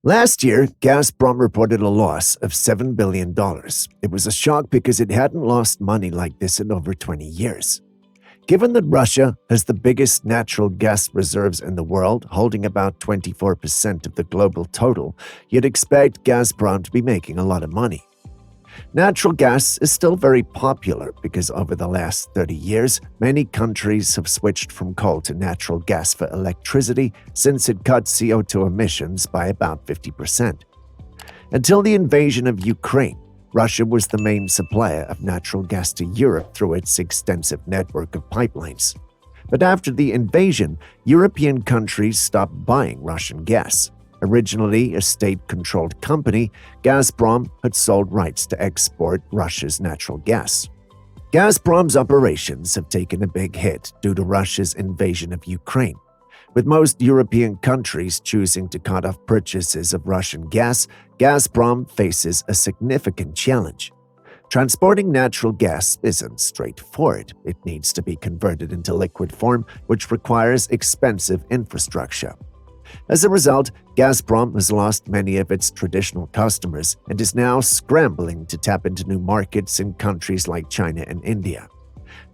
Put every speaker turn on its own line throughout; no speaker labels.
Last year, Gazprom reported a loss of $7 billion. It was a shock because it hadn't lost money like this in over 20 years. Given that Russia has the biggest natural gas reserves in the world, holding about 24% of the global total, you'd expect Gazprom to be making a lot of money. Natural gas is still very popular because over the last 30 years, many countries have switched from coal to natural gas for electricity since it cut CO2 emissions by about 50%. Until the invasion of Ukraine, Russia was the main supplier of natural gas to Europe through its extensive network of pipelines. But after the invasion, European countries stopped buying Russian gas. Originally a state-controlled company, Gazprom had sold rights to export Russia's natural gas. Gazprom's operations have taken a big hit due to Russia's invasion of Ukraine. With most European countries choosing to cut off purchases of Russian gas, Gazprom faces a significant challenge. Transporting natural gas isn't straightforward. It needs to be converted into liquid form, which requires expensive infrastructure. As a result, Gazprom has lost many of its traditional customers and is now scrambling to tap into new markets in countries like China and India.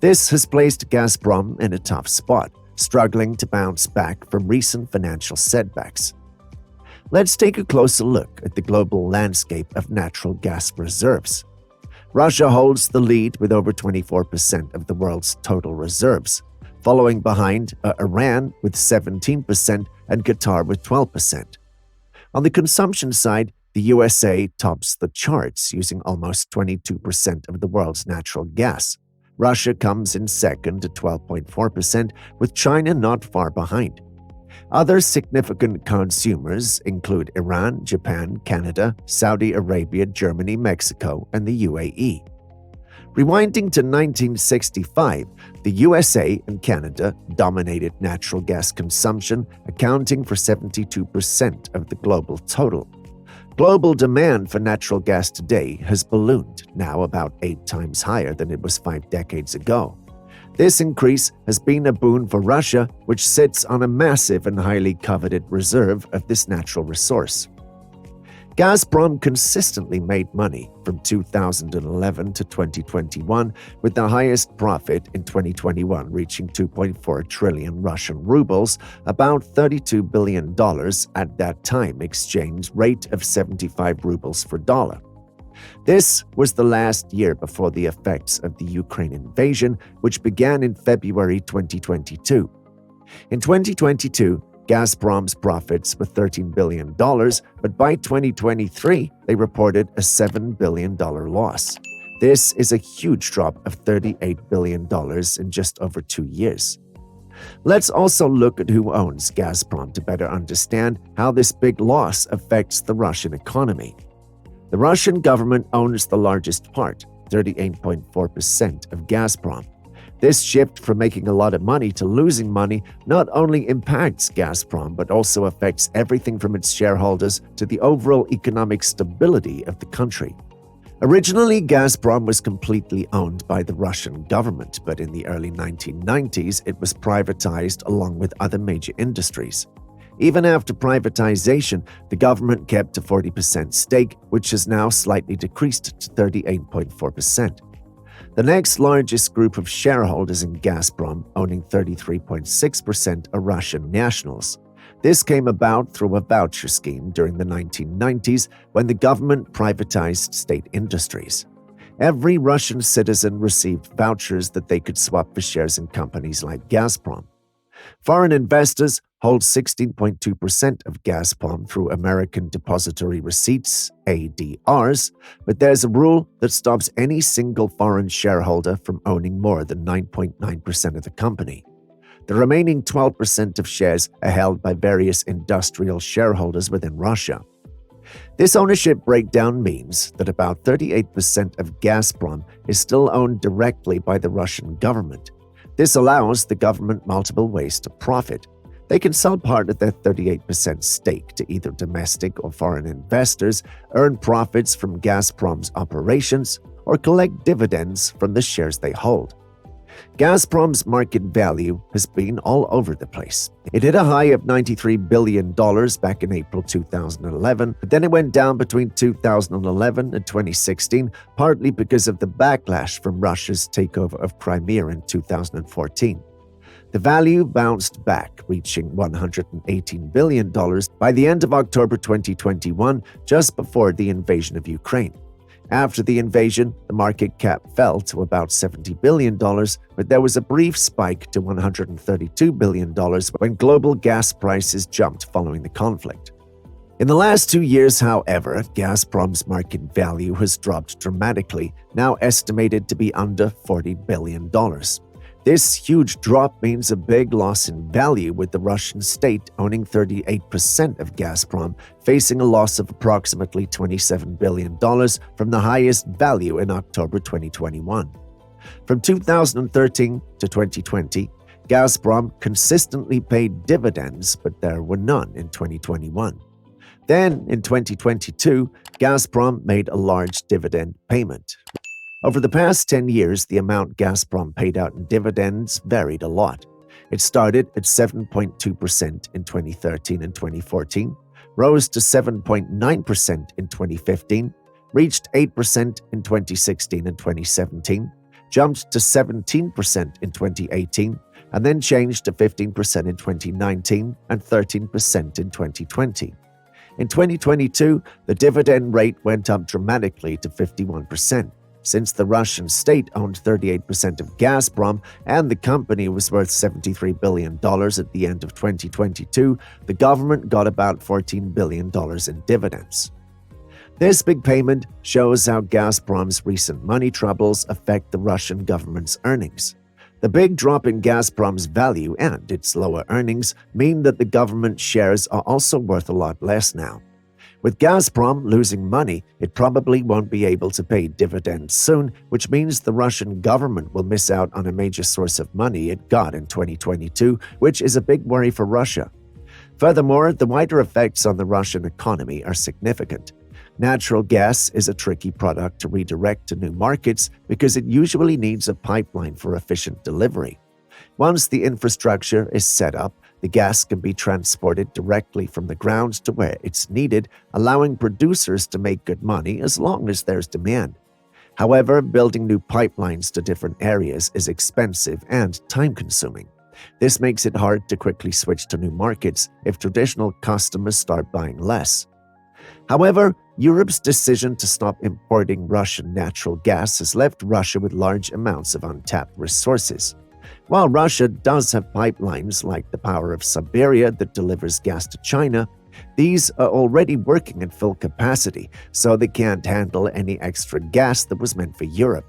This has placed Gazprom in a tough spot, struggling to bounce back from recent financial setbacks. Let's take a closer look at the global landscape of natural gas reserves. Russia holds the lead with over 24% of the world's total reserves, following behind Iran with 17% and Qatar with 12%. On the consumption side, the USA tops the charts using almost 22% of the world's natural gas. Russia comes in second at 12.4%, with China not far behind. Other significant consumers include Iran, Japan, Canada, Saudi Arabia, Germany, Mexico, and the UAE. Rewinding to 1965, the USA and Canada dominated natural gas consumption, accounting for 72% of the global total. Global demand for natural gas today has ballooned, now about 8 times higher than it was 5 decades ago. This increase has been a boon for Russia, which sits on a massive and highly coveted reserve of this natural resource. Gazprom consistently made money from 2011 to 2021, with the highest profit in 2021 reaching 2.4 trillion Russian rubles, about $32 billion at that time exchange rate of 75 rubles for dollar. This was the last year before the effects of the Ukraine invasion, which began in February 2022. In 2022, Gazprom's profits were $13 billion, but by 2023, they reported a $7 billion loss. This is a huge drop of $38 billion in just over 2 years. Let's also look at who owns Gazprom to better understand how this big loss affects the Russian economy. The Russian government owns the largest part, 38.4% of Gazprom. This shift from making a lot of money to losing money not only impacts Gazprom but also affects everything from its shareholders to the overall economic stability of the country. Originally, Gazprom was completely owned by the Russian government, but in the early 1990s, it was privatized along with other major industries. Even after privatization, the government kept a 40% stake, which has now slightly decreased to 38.4%. The next largest group of shareholders in Gazprom, owning 33.6%, are Russian nationals. This came about through a voucher scheme during the 1990s when the government privatized state industries. Every Russian citizen received vouchers that they could swap for shares in companies like Gazprom. Foreign investors hold 16.2% of Gazprom through American Depository Receipts, ADRs, but there's a rule that stops any single foreign shareholder from owning more than 9.9% of the company. The remaining 12% of shares are held by various industrial shareholders within Russia. This ownership breakdown means that about 38% of Gazprom is still owned directly by the Russian government. This allows the government multiple ways to profit. They can sell part of their 38% stake to either domestic or foreign investors, earn profits from Gazprom's operations, or collect dividends from the shares they hold. Gazprom's market value has been all over the place. It hit a high of $93 billion back in April 2011, but then it went down between 2011 and 2016, partly because of the backlash from Russia's takeover of Crimea in 2014. The value bounced back, reaching $118 billion by the end of October 2021, just before the invasion of Ukraine. After the invasion, the market cap fell to about $70 billion, but there was a brief spike to $132 billion when global gas prices jumped following the conflict. In the last 2 years, however, Gazprom's market value has dropped dramatically, now estimated to be under $40 billion. This huge drop means a big loss in value, with the Russian state owning 38% of Gazprom, facing a loss of approximately $27 billion from the highest value in October 2021. From 2013 to 2020, Gazprom consistently paid dividends, but there were none in 2021. Then, in 2022, Gazprom made a large dividend payment. Over the past 10 years, the amount Gazprom paid out in dividends varied a lot. It started at 7.2% in 2013 and 2014, rose to 7.9% in 2015, reached 8% in 2016 and 2017, jumped to 17% in 2018, and then changed to 15% in 2019 and 13% in 2020. In 2022, the dividend rate went up dramatically to 51%. Since the Russian state owned 38% of Gazprom and the company was worth $73 billion at the end of 2022, the government got about $14 billion in dividends. This big payment shows how Gazprom's recent money troubles affect the Russian government's earnings. The big drop in Gazprom's value and its lower earnings mean that the government shares are also worth a lot less now. With Gazprom losing money, it probably won't be able to pay dividends soon, which means the Russian government will miss out on a major source of money it got in 2022, which is a big worry for Russia. Furthermore, the wider effects on the Russian economy are significant. Natural gas is a tricky product to redirect to new markets because it usually needs a pipeline for efficient delivery. Once the infrastructure is set up, the gas can be transported directly from the ground to where it's needed, allowing producers to make good money as long as there's demand. However, building new pipelines to different areas is expensive and time-consuming. This makes it hard to quickly switch to new markets if traditional customers start buying less. However, Europe's decision to stop importing Russian natural gas has left Russia with large amounts of untapped resources. While Russia does have pipelines like the Power of Siberia that delivers gas to China, these are already working at full capacity, so they can't handle any extra gas that was meant for Europe.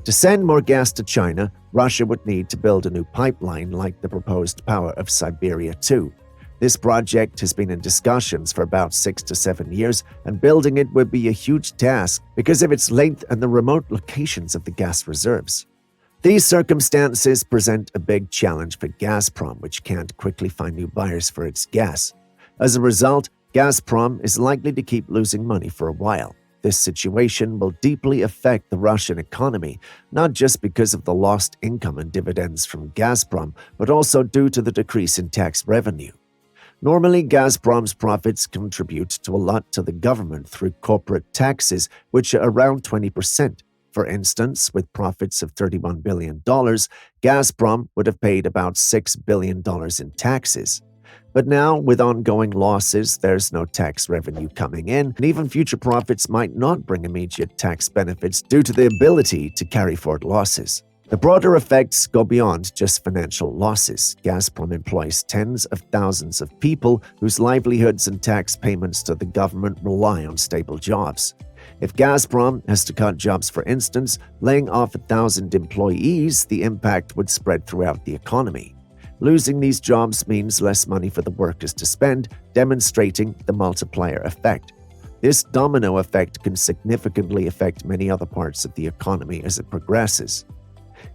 To send more gas to China, Russia would need to build a new pipeline like the proposed Power of Siberia 2. This project has been in discussions for about 6 to 7 years, and building it would be a huge task because of its length and the remote locations of the gas reserves. These circumstances present a big challenge for Gazprom, which can't quickly find new buyers for its gas. As a result, Gazprom is likely to keep losing money for a while. This situation will deeply affect the Russian economy, not just because of the lost income and dividends from Gazprom, but also due to the decrease in tax revenue. Normally, Gazprom's profits contribute to a lot to the government through corporate taxes, which are around 20%. For instance, with profits of $31 billion, Gazprom would have paid about $6 billion in taxes. But now, with ongoing losses, there's no tax revenue coming in, and even future profits might not bring immediate tax benefits due to the ability to carry forward losses. The broader effects go beyond just financial losses. Gazprom employs tens of thousands of people whose livelihoods and tax payments to the government rely on stable jobs. If Gazprom has to cut jobs, for instance, laying off 1,000 employees, the impact would spread throughout the economy. Losing these jobs means less money for the workers to spend, demonstrating the multiplier effect. This domino effect can significantly affect many other parts of the economy as it progresses.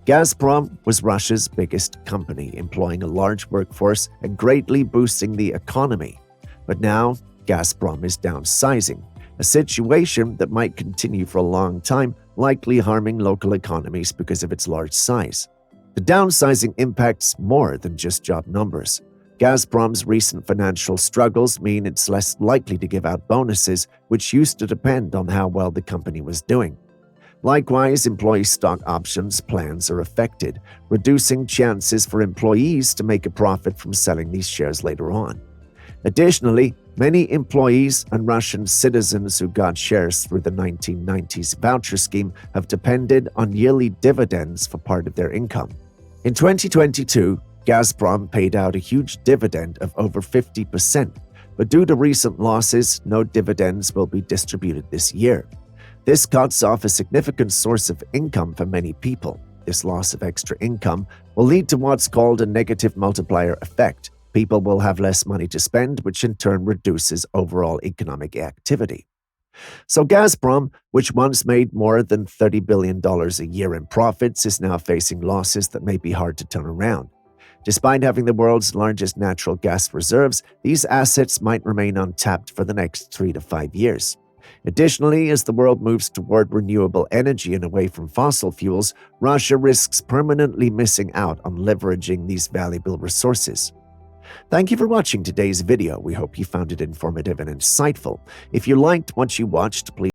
Gazprom was Russia's biggest company, employing a large workforce and greatly boosting the economy. But now, Gazprom is downsizing, a situation that might continue for a long time, likely harming local economies because of its large size. The downsizing impacts more than just job numbers. Gazprom's recent financial struggles mean it's less likely to give out bonuses, which used to depend on how well the company was doing. Likewise, employee stock options plans are affected, reducing chances for employees to make a profit from selling these shares later on. Additionally, many employees and Russian citizens who got shares through the 1990s voucher scheme have depended on yearly dividends for part of their income. In 2022, Gazprom paid out a huge dividend of over 50%, but due to recent losses, no dividends will be distributed this year. This cuts off a significant source of income for many people. This loss of extra income will lead to what's called a negative multiplier effect. People will have less money to spend, which in turn reduces overall economic activity. So Gazprom, which once made more than $30 billion a year in profits, is now facing losses that may be hard to turn around. Despite having the world's largest natural gas reserves, these assets might remain untapped for the next 3 to 5 years. Additionally, as the world moves toward renewable energy and away from fossil fuels, Russia risks permanently missing out on leveraging these valuable resources. Thank you for watching today's video. We hope you found it informative and insightful. If you liked what you watched, please